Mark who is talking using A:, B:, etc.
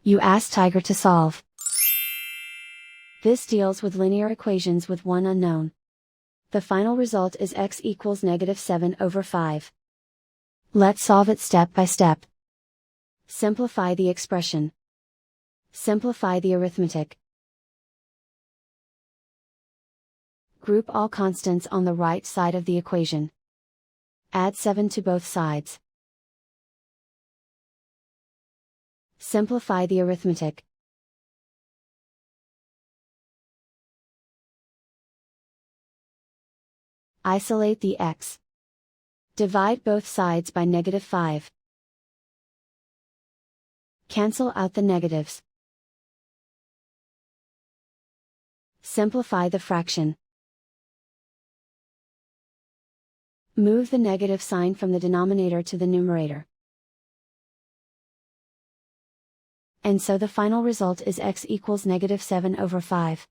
A: You ask Tiger to solve. This deals with linear equations with one unknown. The final result is x equals -7/5. Let's solve it step by step. Simplify the expression. Simplify the arithmetic. Group all constants on the right side of the equation. Add 7 to both sides. Simplify the arithmetic. Isolate the x. Divide both sides by -5. Cancel out the negatives. Simplify the fraction. Move the negative sign from the denominator to the numerator. And so the final result is x equals -7/5.